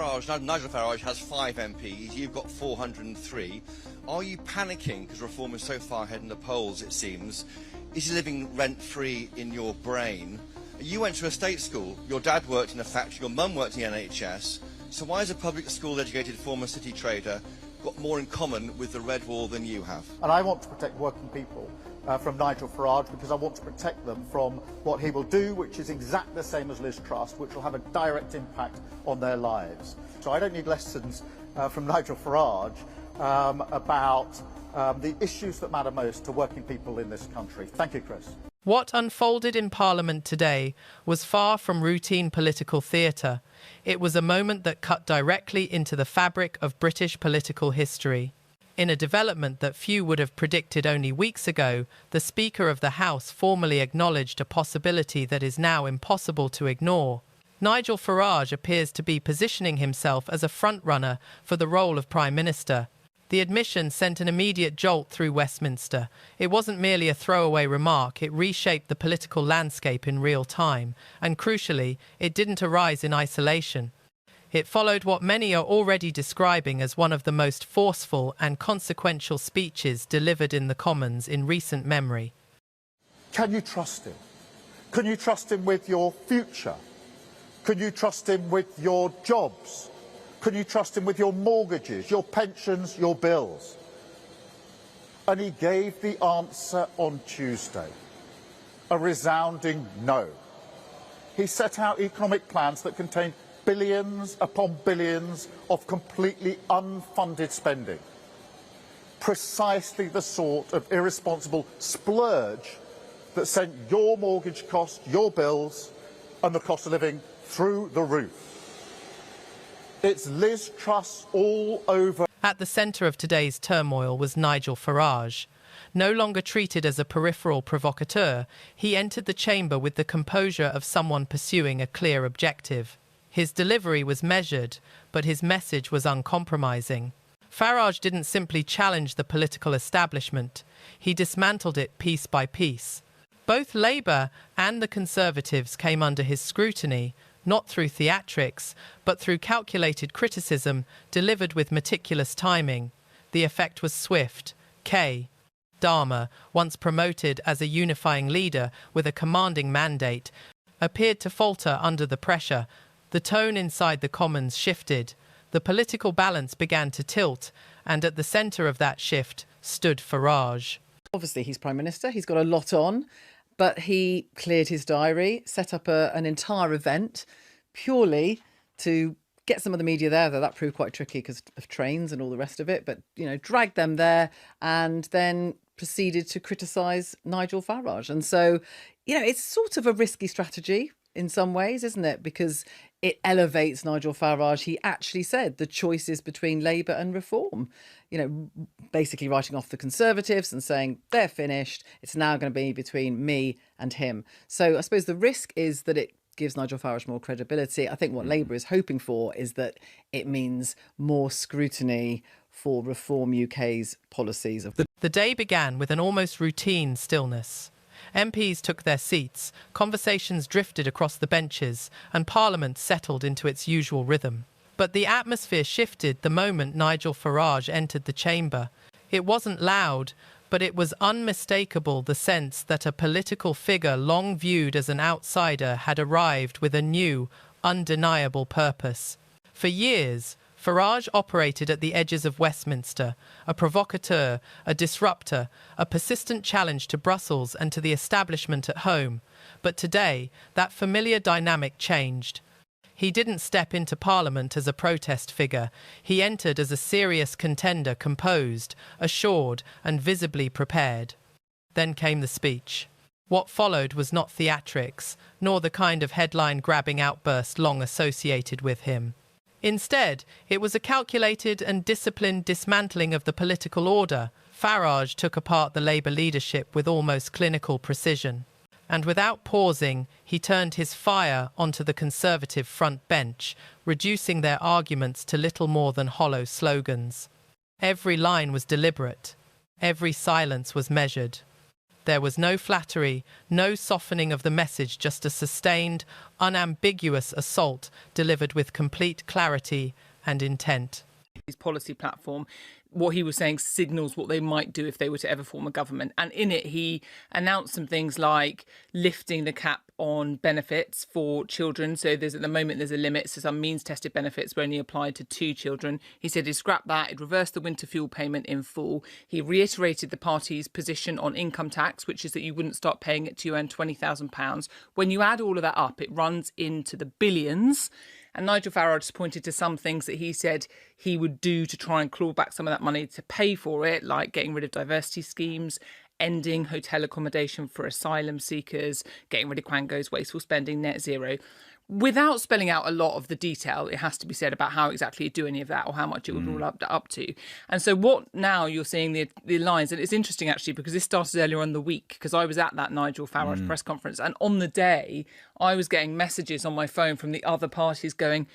Nigel Farage has 5 MPs, you've got 403. Are you panicking because Reform is so far ahead in the polls, it seems? Is he living rent-free in your brain? You went to a state school, your dad worked in a factory, your mum worked in the NHS, so why has a public school-educated former city trader got more in common with the Red Wall than you have? And I want to protect working people from Nigel Farage, because I want to protect them from what he will do, which is exactly the same as Liz Truss, which will have a direct impact on their lives. So I don't need lessons from Nigel Farage about the issues that matter most to working people in this country. Thank you, Chris. What unfolded in Parliament today was far from routine political theatre. It was a moment that cut directly into the fabric of British political history. In a development that few would have predicted only weeks ago, the Speaker of the House formally acknowledged a possibility that is now impossible to ignore. Nigel Farage appears to be positioning himself as a frontrunner for the role of Prime Minister. The admission sent an immediate jolt through Westminster. It wasn't merely a throwaway remark, it reshaped the political landscape in real time, and crucially, it didn't arise in isolation. It followed what many are already describing as one of the most forceful and consequential speeches delivered in the Commons in recent memory. Can you trust him? Can you trust him with your future? Can you trust him with your jobs? Can you trust him with your mortgages, your pensions, your bills? And he gave the answer on Tuesday, a resounding no. He set out economic plans that contained billions upon billions of completely unfunded spending. Precisely the sort of irresponsible splurge that sent your mortgage costs, your bills, and the cost of living through the roof. It's Liz Truss all over. At the centre of today's turmoil was Nigel Farage. No longer treated as a peripheral provocateur, he entered the chamber with the composure of someone pursuing a clear objective. His delivery was measured, but his message was uncompromising. Farage didn't simply challenge the political establishment, he dismantled it piece by piece. Both Labour and the Conservatives came under his scrutiny, not through theatrics, but through calculated criticism delivered with meticulous timing. The effect was swift. Keir Starmer, once promoted as a unifying leader with a commanding mandate, appeared to falter under the pressure. The tone inside the Commons shifted. The political balance began to tilt, and at the centre of that shift stood Farage. Obviously, he's Prime Minister. He's got a lot on, but he cleared his diary, set up an entire event purely to get some of the media there, though that proved quite tricky because of trains and all the rest of it. But, dragged them there and then proceeded to criticise Nigel Farage. And so, it's sort of a risky strategy in some ways, isn't it? Because it elevates Nigel Farage. He actually said the choice is between Labour and Reform, basically writing off the Conservatives and saying they're finished. It's now going to be between me and him. So I suppose the risk is that it gives Nigel Farage more credibility. I think what Labour is hoping for is that it means more scrutiny for Reform UK's policies. The day began with an almost routine stillness. MPs took their seats, conversations drifted across the benches, and Parliament settled into its usual rhythm. But the atmosphere shifted the moment Nigel Farage entered the chamber. It wasn't loud, but it was unmistakable, the sense that a political figure long viewed as an outsider had arrived with a new, undeniable purpose. For years, Farage operated at the edges of Westminster, a provocateur, a disruptor, a persistent challenge to Brussels and to the establishment at home. But today, that familiar dynamic changed. He didn't step into Parliament as a protest figure. He entered as a serious contender, composed, assured, and visibly prepared. Then came the speech. What followed was not theatrics, nor the kind of headline-grabbing outburst long associated with him. Instead, it was a calculated and disciplined dismantling of the political order. Farage took apart the Labour leadership with almost clinical precision. And without pausing, he turned his fire onto the Conservative front bench, reducing their arguments to little more than hollow slogans. Every line was deliberate. Every silence was measured. there was no flattery, no softening of the message, just a sustained, unambiguous assault delivered with complete clarity and intent. His policy platform, what he was saying signals what they might do if they were to ever form a government. And in it, he announced some things like lifting the cap on benefits for children. So at the moment, there's a limit. So some means-tested benefits were only applied to 2 children. He said he'd scrap that. He'd reverse the winter fuel payment in full. He reiterated the party's position on income tax, which is that you wouldn't start paying it till you earn £20,000. When you add all of that up, it runs into the billions. And Nigel Farage pointed to some things that he said he would do to try and claw back some of that money to pay for it, like getting rid of diversity schemes, ending hotel accommodation for asylum seekers, getting rid of Quango's wasteful spending, net zero. Without spelling out a lot of the detail, it has to be said about how exactly you do any of that or how much it would roll up to. And so what now you're seeing the lines, and it's interesting actually because this started earlier on the week because I was at that Nigel Farage press conference, and on the day I was getting messages on my phone from the other parties going,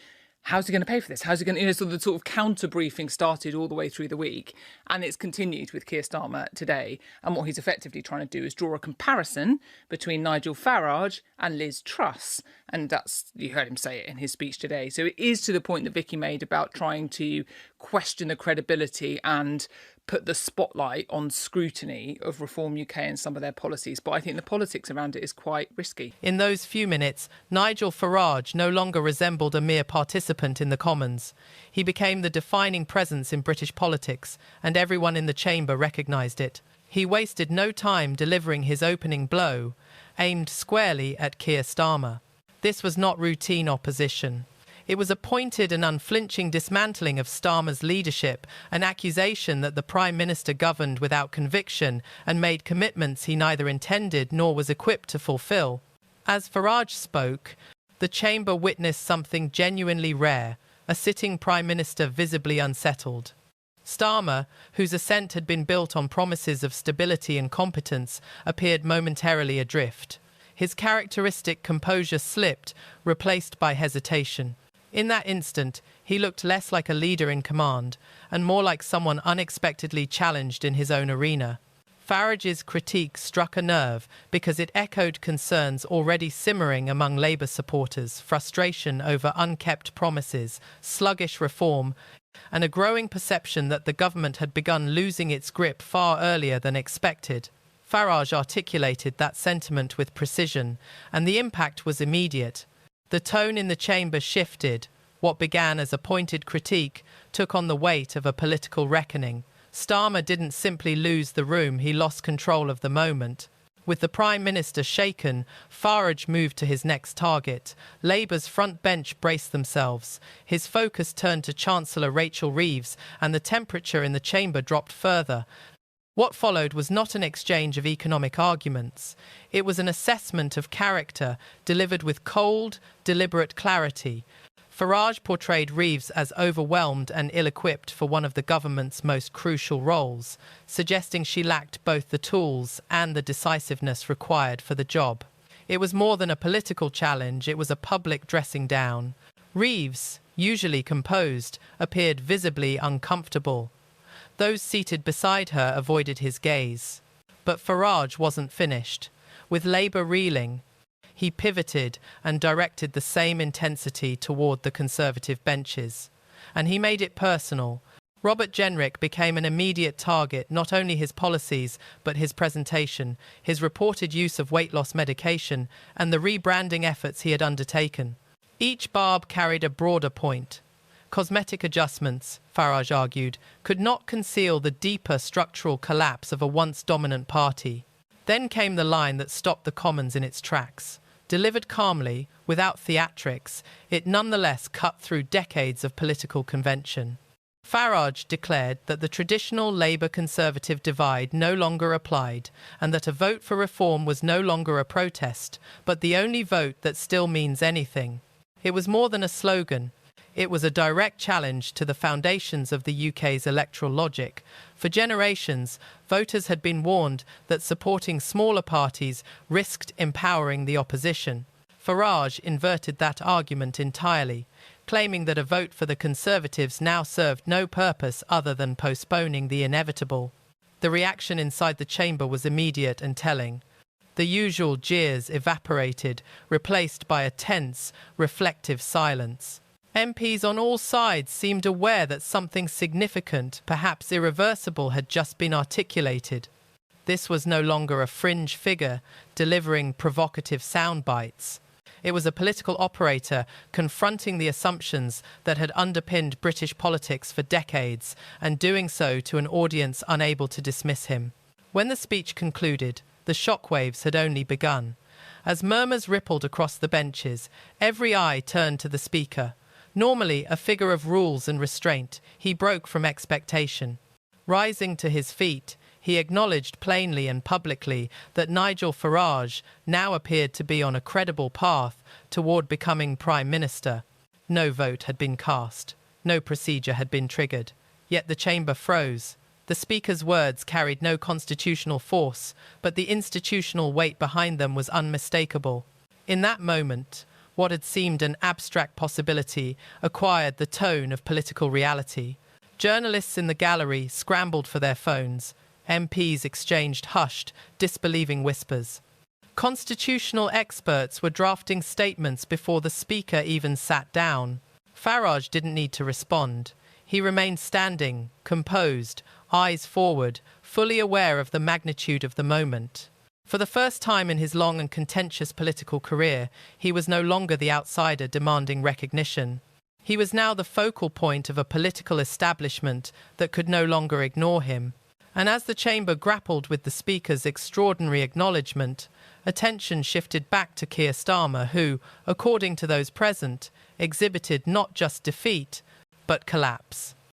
how's he going to pay for this? How's he going to, so the sort of counter briefing started all the way through the week, and it's continued with Keir Starmer today. And what he's effectively trying to do is draw a comparison between Nigel Farage and Liz Truss. And that's, you heard him say it in his speech today. So it is to the point that Vicky made about trying to question the credibility and put the spotlight on scrutiny of Reform UK and some of their policies. But I think the politics around it is quite risky. In those few minutes, Nigel Farage no longer resembled a mere participant in the Commons. He became the defining presence in British politics, and everyone in the chamber recognised it. He wasted no time delivering his opening blow, aimed squarely at Keir Starmer. This was not routine opposition. It was a pointed and unflinching dismantling of Starmer's leadership, an accusation that the Prime Minister governed without conviction and made commitments he neither intended nor was equipped to fulfil. As Farage spoke, the chamber witnessed something genuinely rare, a sitting Prime Minister visibly unsettled. Starmer, whose ascent had been built on promises of stability and competence, appeared momentarily adrift. His characteristic composure slipped, replaced by hesitation. In that instant, he looked less like a leader in command and more like someone unexpectedly challenged in his own arena. Farage's critique struck a nerve because it echoed concerns already simmering among Labour supporters, frustration over unkept promises, sluggish reform, and a growing perception that the government had begun losing its grip far earlier than expected. Farage articulated that sentiment with precision, and the impact was immediate. The tone in the chamber shifted. What began as a pointed critique took on the weight of a political reckoning. Starmer didn't simply lose the room, he lost control of the moment. With the Prime Minister shaken, Farage moved to his next target. Labour's front bench braced themselves. His focus turned to Chancellor Rachel Reeves, and the temperature in the chamber dropped further. What followed was not an exchange of economic arguments. It was an assessment of character, delivered with cold, deliberate clarity. Farage portrayed Reeves as overwhelmed and ill-equipped for one of the government's most crucial roles, suggesting she lacked both the tools and the decisiveness required for the job. It was more than a political challenge, it was a public dressing down. Reeves, usually composed, appeared visibly uncomfortable. Those seated beside her avoided his gaze. But Farage wasn't finished. With Labour reeling, he pivoted and directed the same intensity toward the Conservative benches. And he made it personal. Robert Jenrick became an immediate target, not only his policies, but his presentation, his reported use of weight loss medication, and the rebranding efforts he had undertaken. Each barb carried a broader point. Cosmetic adjustments, Farage argued, could not conceal the deeper structural collapse of a once dominant party. Then came the line that stopped the Commons in its tracks. Delivered calmly, without theatrics, it nonetheless cut through decades of political convention. Farage declared that the traditional Labour-Conservative divide no longer applied, and that a vote for reform was no longer a protest, but the only vote that still means anything. It was more than a slogan. It was a direct challenge to the foundations of the UK's electoral logic. For generations, voters had been warned that supporting smaller parties risked empowering the opposition. Farage inverted that argument entirely, claiming that a vote for the Conservatives now served no purpose other than postponing the inevitable. The reaction inside the chamber was immediate and telling. The usual jeers evaporated, replaced by a tense, reflective silence. MPs on all sides seemed aware that something significant, perhaps irreversible, had just been articulated. This was no longer a fringe figure delivering provocative sound bites. It was a political operator confronting the assumptions that had underpinned British politics for decades, and doing so to an audience unable to dismiss him. When the speech concluded, the shockwaves had only begun. As murmurs rippled across the benches, every eye turned to the Speaker. Normally a figure of rules and restraint, he broke from expectation. Rising to his feet, he acknowledged plainly and publicly that Nigel Farage now appeared to be on a credible path toward becoming Prime Minister. No vote had been cast. No procedure had been triggered. Yet the chamber froze. The Speaker's words carried no constitutional force, but the institutional weight behind them was unmistakable. In that moment, what had seemed an abstract possibility acquired the tone of political reality. Journalists in the gallery scrambled for their phones. MPs exchanged hushed, disbelieving whispers. Constitutional experts were drafting statements before the Speaker even sat down. Farage didn't need to respond. He remained standing, composed, eyes forward, fully aware of the magnitude of the moment. For the first time in his long and contentious political career, he was no longer the outsider demanding recognition. He was now the focal point of a political establishment that could no longer ignore him. And as the chamber grappled with the Speaker's extraordinary acknowledgement, attention shifted back to Keir Starmer, who, according to those present, exhibited not just defeat, but collapse.